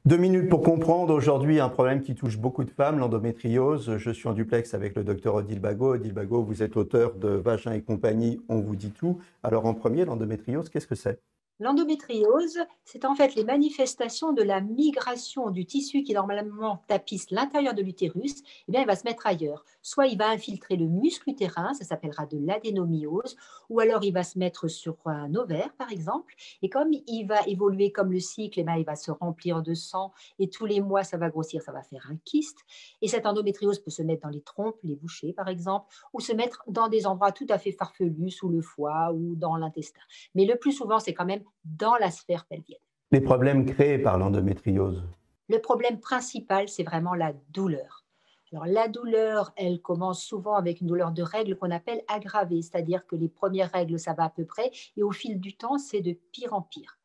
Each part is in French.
2 minutes pour comprendre. Aujourd'hui, un problème qui touche beaucoup de femmes, l'endométriose. Je suis en duplex avec le docteur Odile Bagot. Odile Bagot, vous êtes auteur de Vagin et compagnie, on vous dit tout. Alors en premier, l'endométriose, qu'est-ce que c'est? L'endométriose, c'est en fait les manifestations de la migration du tissu qui normalement tapisse l'intérieur de l'utérus, eh bien, il va se mettre ailleurs. Soit il va infiltrer le muscle utérin, ça s'appellera de l'adénomyose, ou alors il va se mettre sur un ovaire, par exemple, et comme il va évoluer comme le cycle, eh bien, il va se remplir de sang, et tous les mois, ça va grossir, ça va faire un kyste. Et cette endométriose peut se mettre dans les trompes, les bouchées, par exemple, ou se mettre dans des endroits tout à fait farfelus, sous le foie ou dans l'intestin. Mais le plus souvent, c'est quand même dans la sphère pelvienne. Les problèmes créés par l'endométriose. Le problème principal, c'est vraiment la douleur. Alors, la douleur, elle commence souvent avec une douleur de règles qu'on appelle aggravée, c'est-à-dire que les premières règles, ça va à peu près, et au fil du temps, c'est de pire en pire.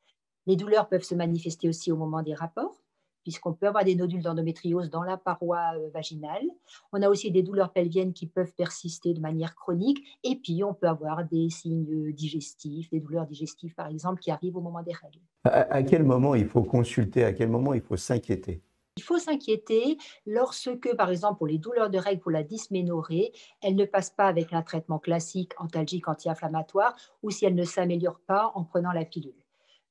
Les douleurs peuvent se manifester aussi au moment des rapports, puisqu'on peut avoir des nodules d'endométriose dans la paroi vaginale. On a aussi des douleurs pelviennes qui peuvent persister de manière chronique. Et puis, on peut avoir des signes digestifs, des douleurs digestives, par exemple, qui arrivent au moment des règles. À quel moment il faut consulter? À quel moment il faut s'inquiéter? Il faut s'inquiéter lorsque, par exemple, pour les douleurs de règles, pour la dysménorrhée, elles ne passent pas avec un traitement classique antalgique anti-inflammatoire ou si elles ne s'améliorent pas en prenant la pilule.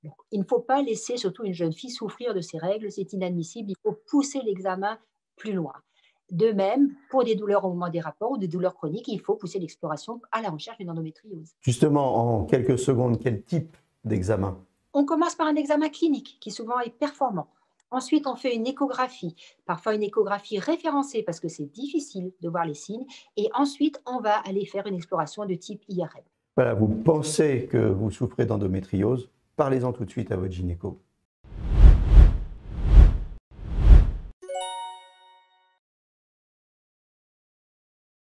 Donc, il ne faut pas laisser surtout une jeune fille souffrir de ces règles, c'est inadmissible, il faut pousser l'examen plus loin. De même, pour des douleurs au moment des rapports ou des douleurs chroniques, il faut pousser l'exploration à la recherche d'une endométriose. Justement, en quelques secondes, quel type d'examen? On commence par un examen clinique qui souvent est performant. Ensuite, on fait une échographie, parfois une échographie référencée parce que c'est difficile de voir les signes. Et ensuite, on va aller faire une exploration de type IRM. Voilà, vous pensez que vous souffrez d'endométriose, parlez-en tout de suite à votre gynéco.